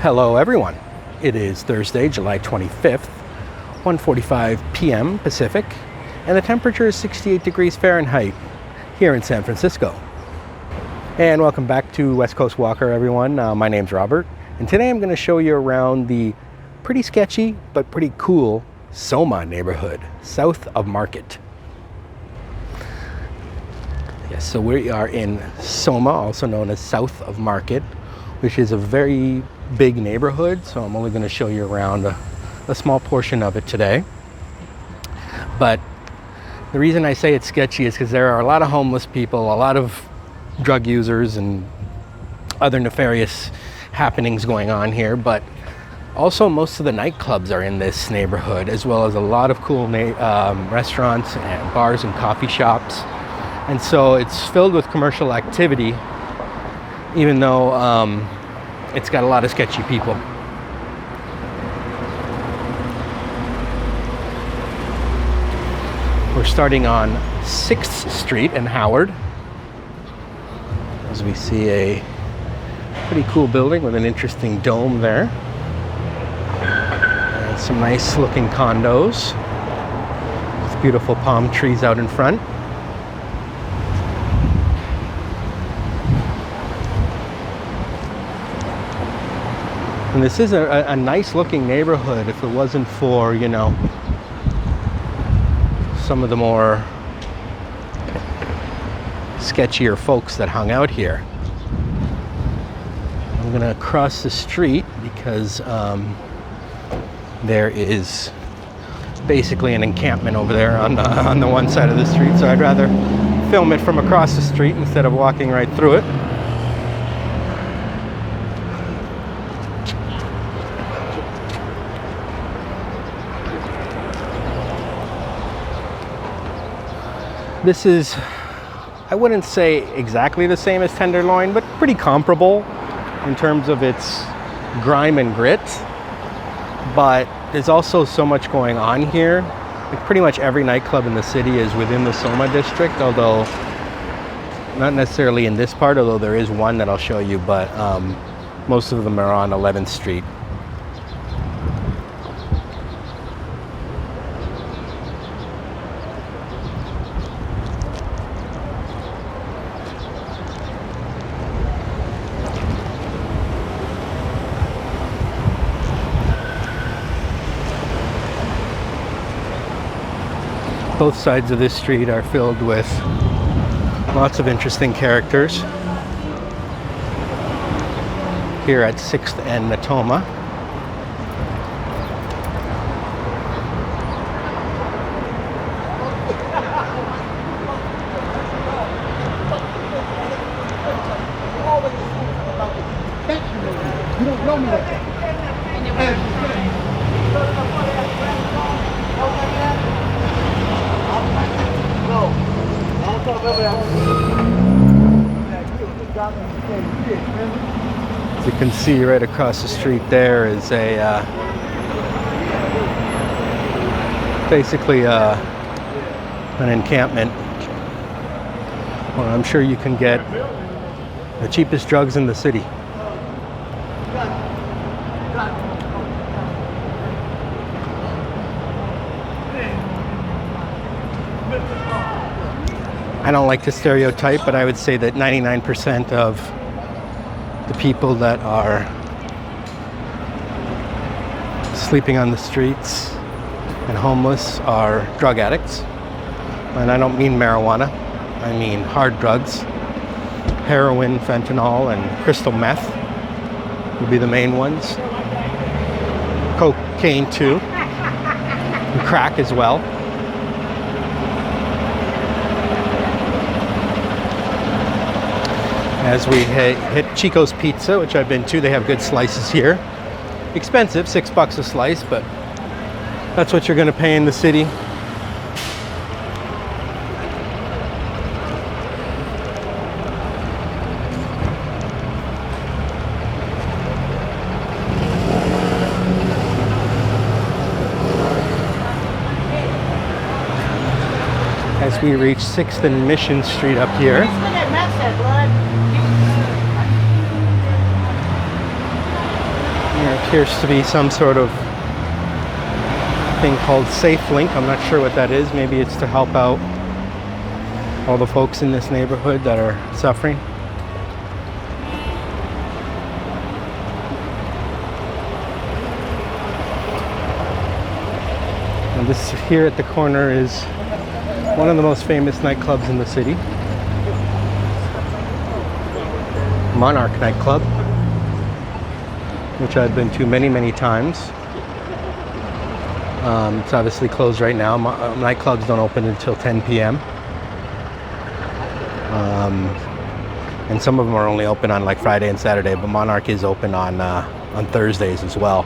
Hello everyone. It is Thursday, July 25th, 1:45 p.m. Pacific, and the temperature is 68 degrees Fahrenheit here in San Francisco. And welcome back to West Coast Walker, everyone. My name's Robert, and today I'm going to show you around the pretty sketchy but pretty cool SoMa neighborhood, south of Market. Yes, so we are in SoMa, also known as south of Market, which is a very big neighborhood, so I'm only going to show you around a small portion of it today. But the reason I say it's sketchy is because there are a lot of homeless people, a lot of drug users, and other nefarious happenings going on here. But also most of the nightclubs are in this neighborhood, as well as a lot of cool restaurants and bars and coffee shops. And so it's filled with commercial activity, even though it's got a lot of sketchy people. We're starting on 6th Street in Howard, as we see a pretty cool building with an interesting dome there. And some nice looking condos with beautiful palm trees out in front. And this is a nice looking neighborhood if it wasn't for, you know, some of the more sketchier folks that hung out here. I'm gonna cross the street because there is basically an encampment over there on the one side of the street, so I'd rather film it from across the street instead of walking right through it. This is, I wouldn't say exactly the same as Tenderloin, but pretty comparable in terms of its grime and grit. But there's also so much going on here. Like pretty much every nightclub in the city is within the SoMa district, although not necessarily in this part, although there is one that I'll show you, but most of them are on 11th Street. Both sides of this street are filled with lots of interesting characters. Here at 6th and Natoma. You don't know me like that. As you can see right across the street there is a basically an encampment where I'm sure you can get the cheapest drugs in the city. I don't like to stereotype, but I would say that 99% of the people that are sleeping on the streets and homeless are drug addicts. And I don't mean marijuana, I mean hard drugs. Heroin, fentanyl, and crystal meth would be the main ones. Cocaine too, and crack as well. As we hit Chico's Pizza, which I've been to, they have good slices here. Expensive, $6 a slice, but that's what you're gonna pay in the city. As we reach 6th and Mission Street up here. Appears to be some sort of thing called Safe Link. I'm not sure what that is. Maybe it's to help out all the folks in this neighborhood that are suffering. And this here at the corner is one of the most famous nightclubs in the city. Monarch nightclub, which I've been to many times. It's obviously closed right now. Nightclubs don't open until 10 p.m. And some of them are only open on like Friday and Saturday, but Monarch is open on Thursdays as well.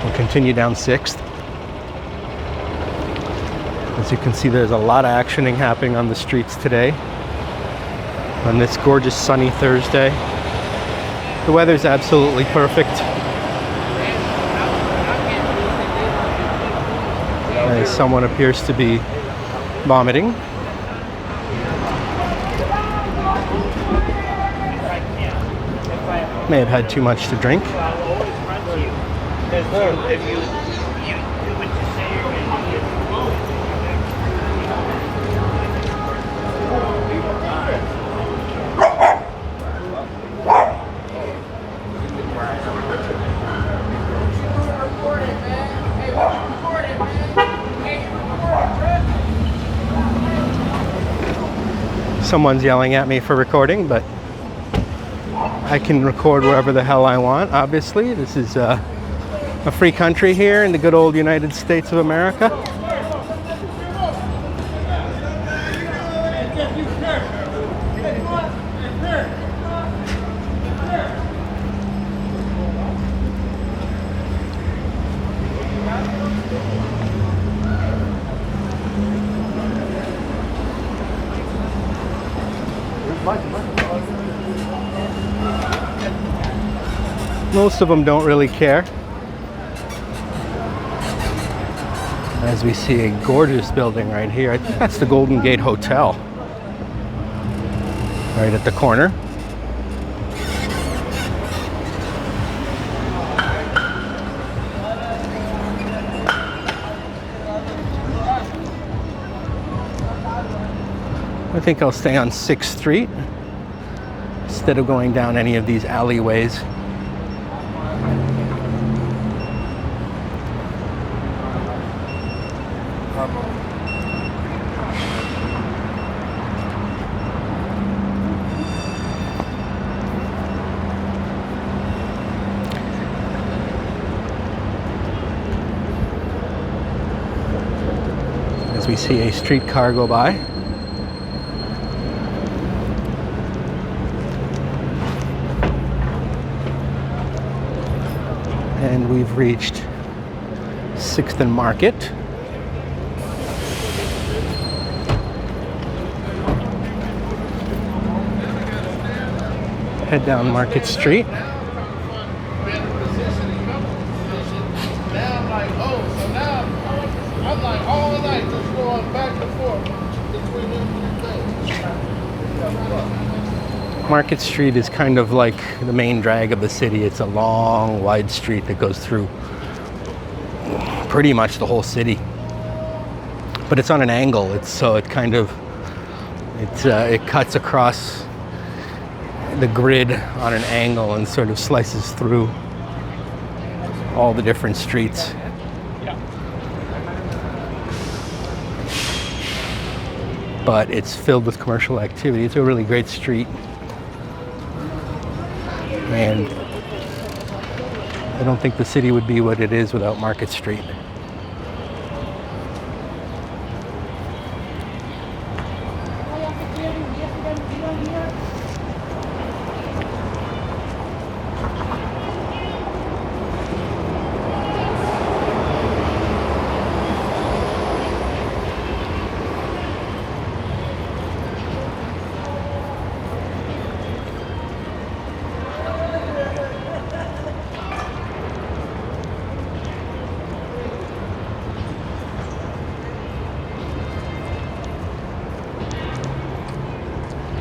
We'll continue down 6th. As you can see, there's a lot of actioning happening on the streets today on this gorgeous sunny Thursday. The weather's absolutely perfect. As someone appears to be vomiting. May have had too much to drink. Someone's yelling at me for recording, but I can record wherever the hell I want, obviously. This is a free country here in the good old United States of America. Most of them don't really care. As we see a gorgeous building right here. I think that's the Golden Gate Hotel. Right at the corner. I think I'll stay on 6th Street instead of going down any of these alleyways. As we see a streetcar go by. And we've reached 6th and Market. Head down Market Street. Market Street is kind of like the main drag of the city. It's a long, wide street that goes through pretty much the whole city. But it's on an angle. It cuts across the grid on an angle and sort of slices through all the different streets. But it's filled with commercial activity. It's a really great street. And I don't think the city would be what it is without Market Street.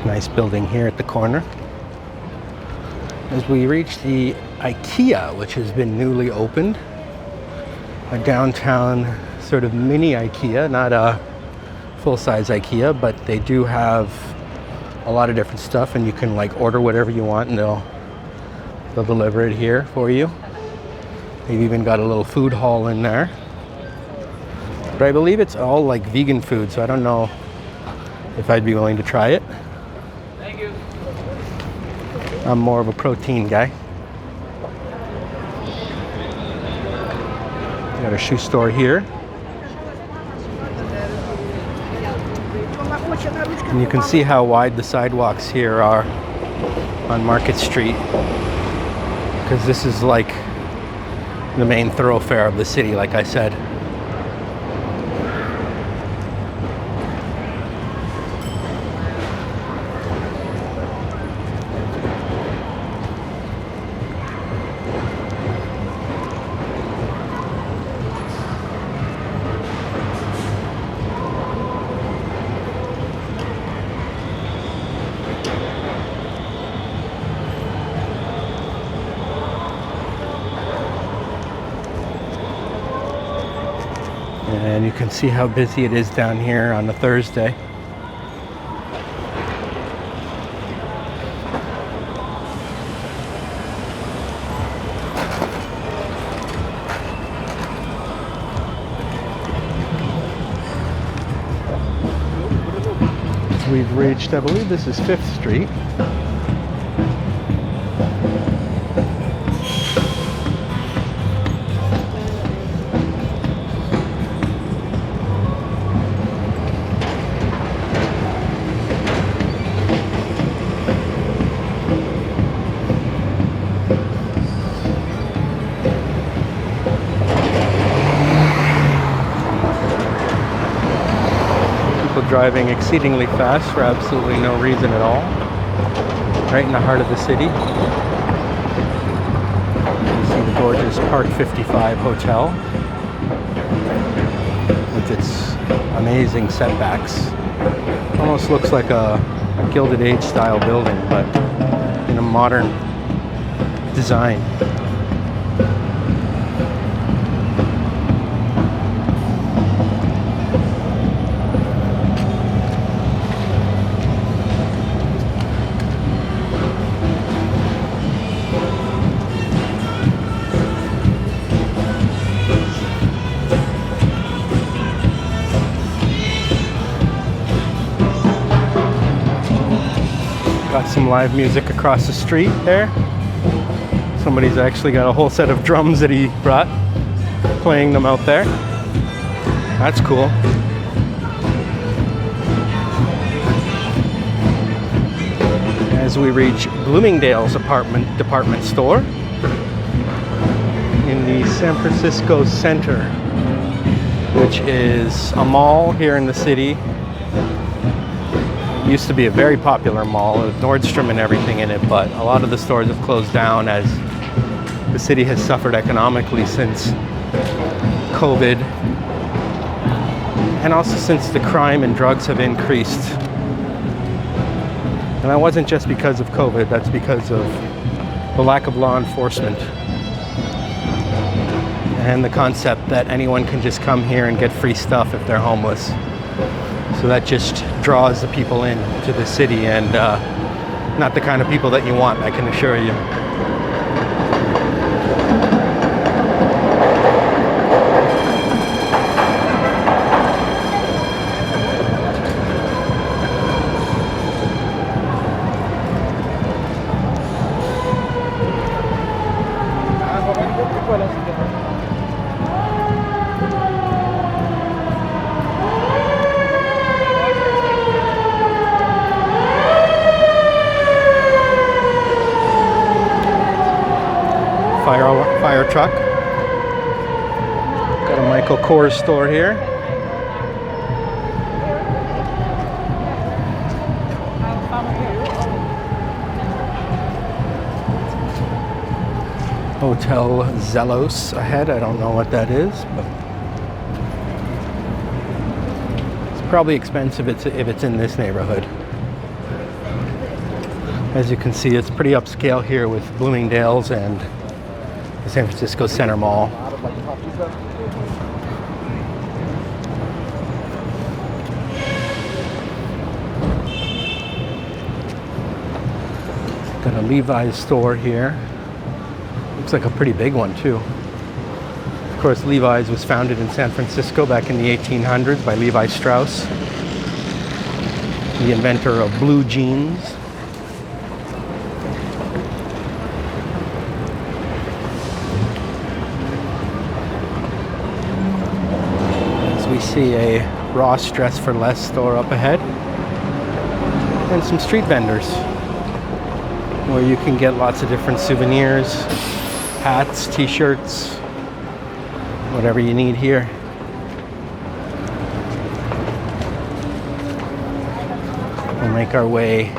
Nice building here at the corner. as we reach the IKEA, which has been newly opened. A downtown sort of mini IKEA, not a full-size IKEA, but they do have a lot of different stuff, and you can like order whatever you want and they'll deliver it here for you. They've even got a little food hall in there. But I believe it's all like vegan food, so I don't know if I'd be willing to try it. Thank you. I'm more of a protein guy. Got a shoe store here. And you can see how wide the sidewalks here are on Market Street, because this is like the main thoroughfare of the city, like I said. And you can see how busy it is down here on a Thursday. So we've reached, I believe this is 5th Street. Driving exceedingly fast for absolutely no reason at all. Right in the heart of the city. You see the gorgeous Park 55 Hotel with its amazing setbacks. Almost looks like a Gilded Age style building, but in a modern design. Got some live music across the street there. Somebody's actually got a whole set of drums that he brought, playing them out there. That's cool. As we reach Bloomingdale's department store in the San Francisco Center, which is a mall here in the city. Used to be a very popular mall with Nordstrom and everything in it, but a lot of the stores have closed down as the city has suffered economically since COVID, and also since the crime and drugs have increased. And that wasn't just because of COVID, that's because of the lack of law enforcement and the concept that anyone can just come here and get free stuff if they're homeless. So that just draws the people in to the city, and not the kind of people that you want, I can assure you. Fire truck. Got a Michael Kors store here. Hotel Zelos ahead. I don't know what that is, but it's probably expensive if it's in this neighborhood. As you can see, it's pretty upscale here with Bloomingdale's and the San Francisco Center Mall. Got a Levi's store here. Looks like a pretty big one too. Of course, Levi's was founded in San Francisco back in the 1800s by Levi Strauss, the inventor of blue jeans. As we see a Ross Dress for Less store up ahead, and some street vendors where you can get lots of different souvenirs, hats, t-shirts, whatever you need here. We'll make our way.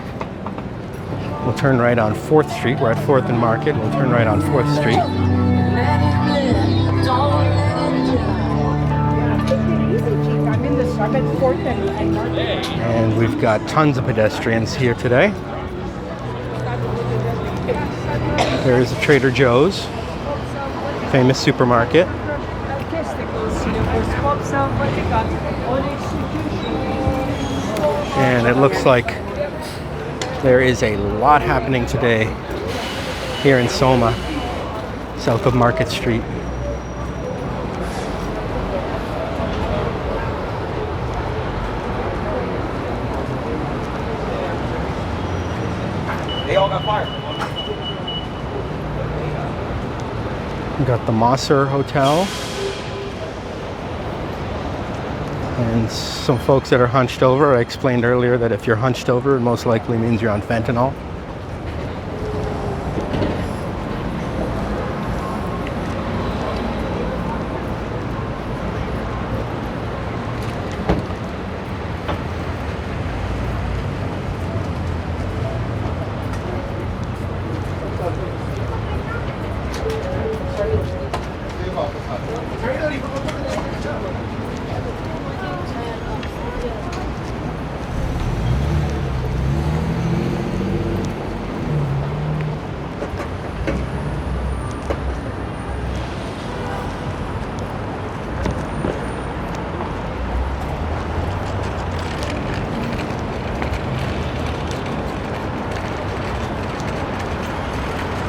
We'll turn right on 4th Street. We're at 4th and Market. We'll turn right on 4th Street. And we've got tons of pedestrians here today. There is a Trader Joe's, famous supermarket. And it looks like there is a lot happening today here in SoMa, south of Market Street. They all got fired. We got the Moza Hotel. And some folks that are hunched over. I explained earlier that if you're hunched over, it most likely means you're on fentanyl.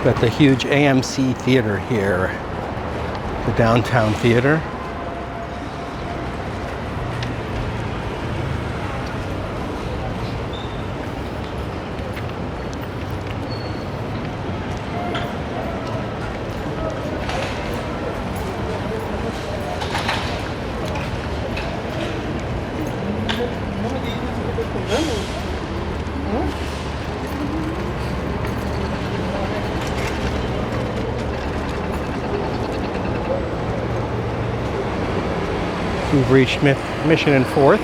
Got the huge AMC theater here, the downtown theater. We've reached Mission and 4th.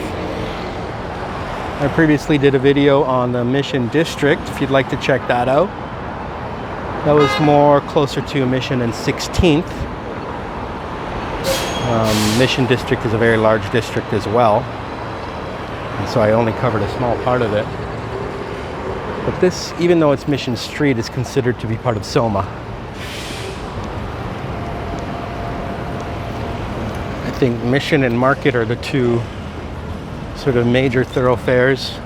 I previously did a video on the Mission District, if you'd like to check that out. That was more closer to Mission and 16th. Mission District is a very large district as well, and so I only covered a small part of it. But this, even though it's Mission Street, is considered to be part of SoMa. I think Mission and Market are the two sort of major thoroughfares,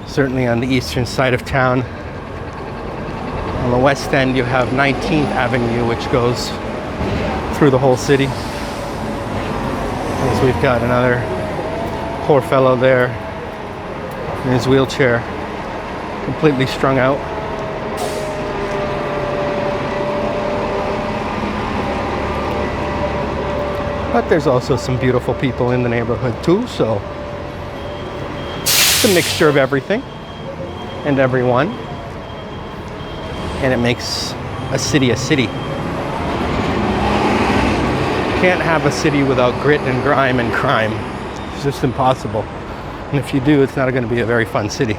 certainly on the eastern side of town. On the west end, you have 19th Avenue, which goes through the whole city. As we've got another poor fellow there in his wheelchair, completely strung out. But there's also some beautiful people in the neighborhood too, so it's a mixture of everything and everyone, and it makes a city a city. Can't have a city without grit and grime and crime. It's just impossible. And if you do, it's not going to be a very fun city.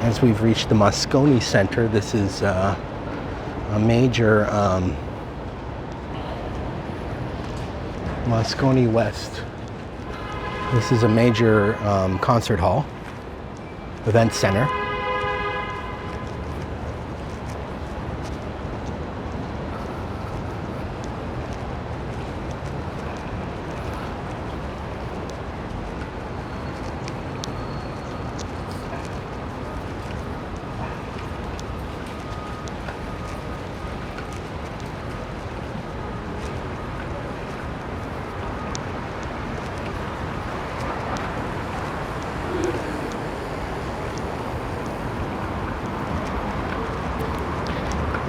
As we've reached the Moscone Center, this is a major Moscone West This is a major concert hall, event center.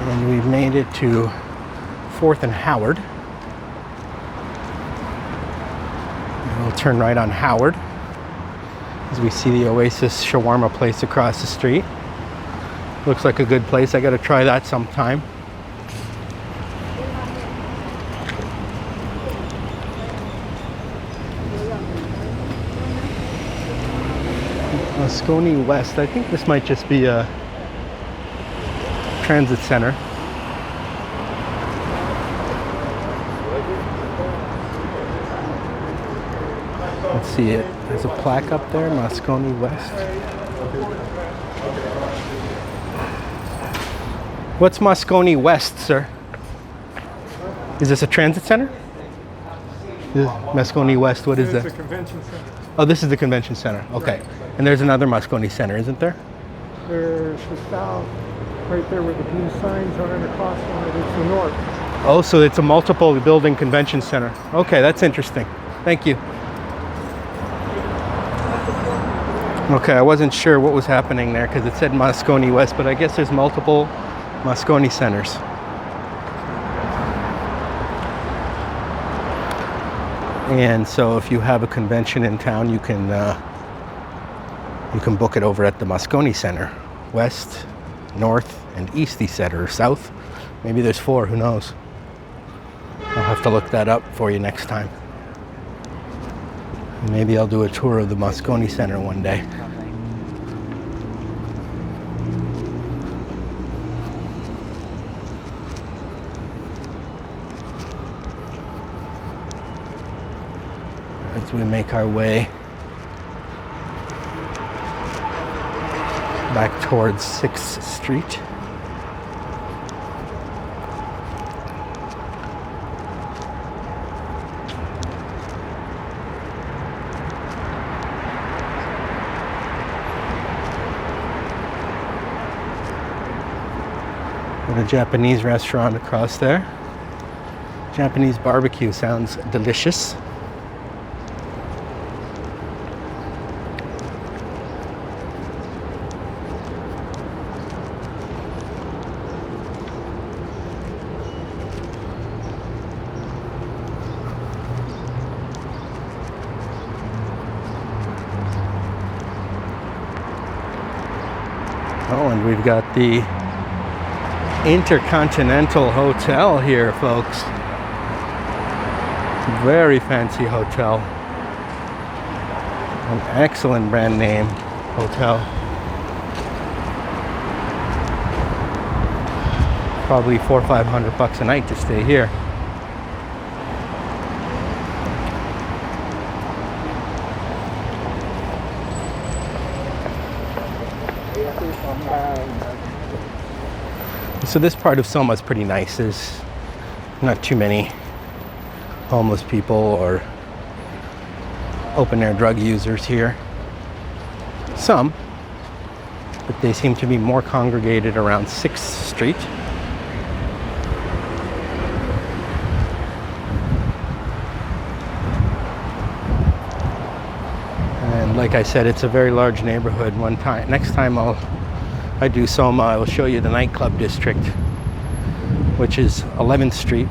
And we've made it to 4th and Howard. And we'll turn right on Howard as we see the Oasis shawarma place across the street. Looks like a good place. I gotta try that sometime. Moscone West. I think this might just be a transit center. Let's see it. There's a plaque up there, Moscone West. What's Moscone West, sir? Is this a transit center? Moscone West, what is that? It's a convention center. Oh, this is the convention center. Okay. Right. And there's another Moscone Center, isn't there? There's the south, right there where the blue signs are, and across from it is the north. Oh, so it's a multiple building convention center. Okay, that's interesting. Thank you. Okay, I wasn't sure what was happening there because it said Moscone West, but I guess there's multiple Moscone centers. And so if you have a convention in town, you can book it over at the Moscone Center. West, north, and east, he said, or south. Maybe there's 4, who knows? I'll have to look that up for you next time. Maybe I'll do a tour of the Moscone Center one day. As we make our way back towards 6th Street. Got a Japanese restaurant across there. Japanese barbecue sounds delicious. Oh, and we've got the Intercontinental Hotel here, folks. Very fancy hotel. An excellent brand name hotel. Probably $400 or $500 a night to stay here. So this part of SoMa is pretty nice. There's not too many homeless people or open-air drug users here. Some, but they seem to be more congregated around 6th Street. And like I said, it's a very large neighborhood. Next time I do SoMa, I will show you the nightclub district, which is 11th Street,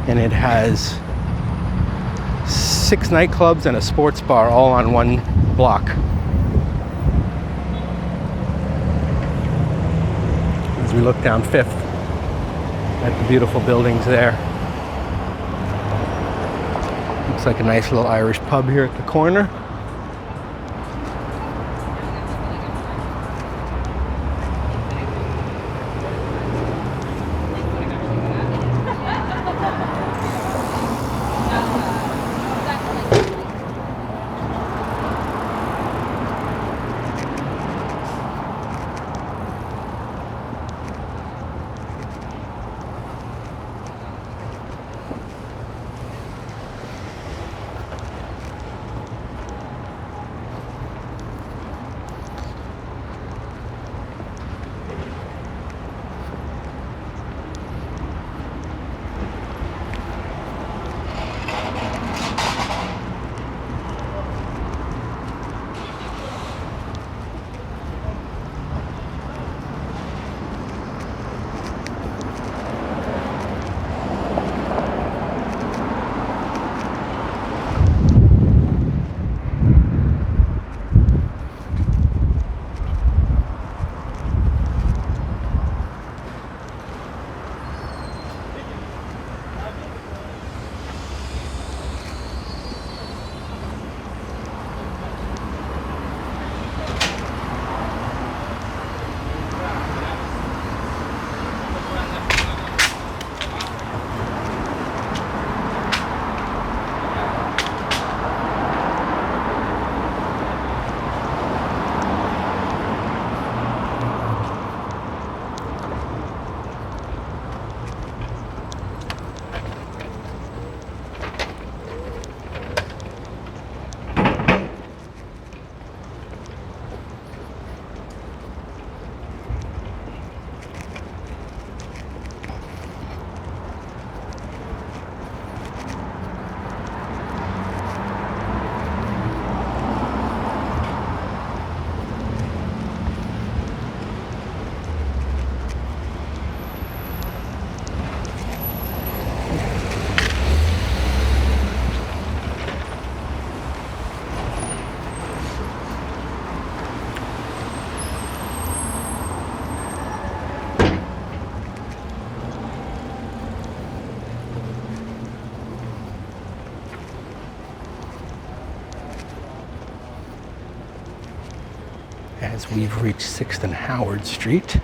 and it has 6 nightclubs and a sports bar all on one block. As we look down 5th at the beautiful buildings there. Looks like a nice little Irish pub here at the corner. as we've reached 6th and Howard Street.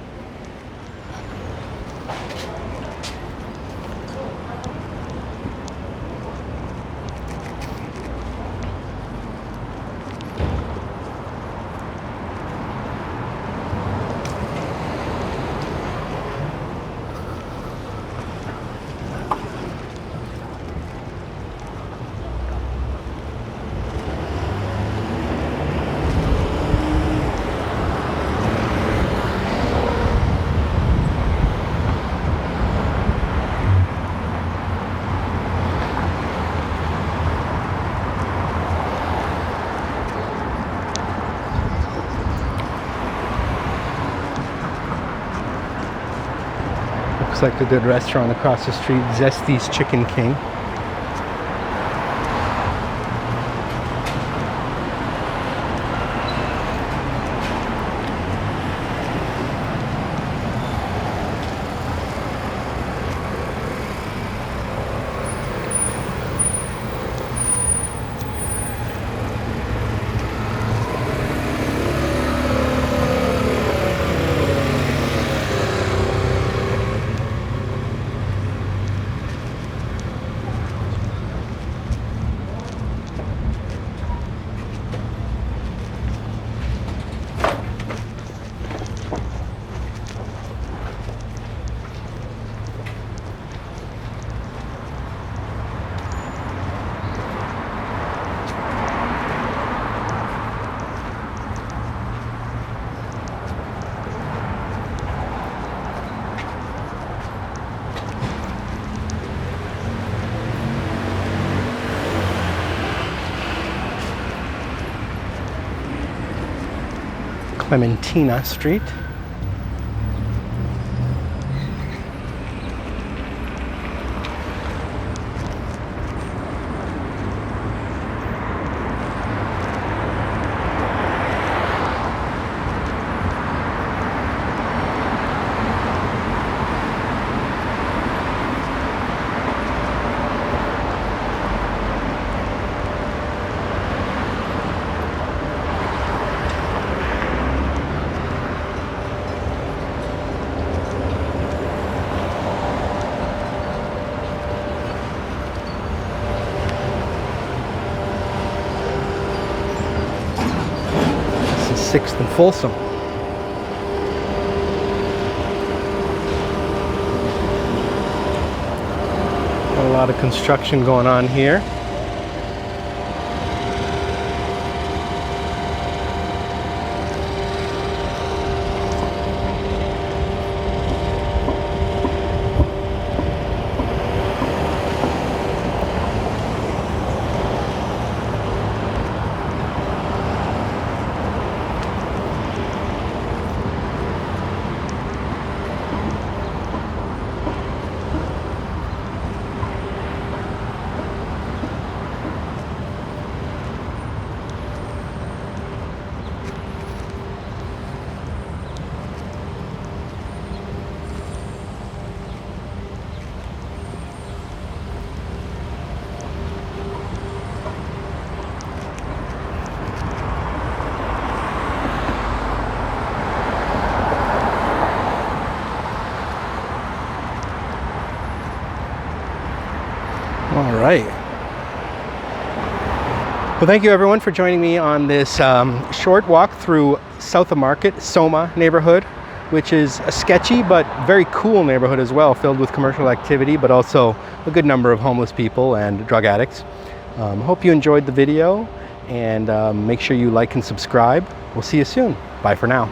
Looks like a good restaurant across the street, Zesty's Chicken King. Clementina Street. This is 6th and Folsom. Got a lot of construction going on here. All right. Well, thank you everyone for joining me on this short walk through South of Market, SoMa neighborhood, which is a sketchy but very cool neighborhood as well, filled with commercial activity, but also a good number of homeless people and drug addicts. Hope you enjoyed the video, and make sure you like and subscribe. We'll see you soon. Bye for now.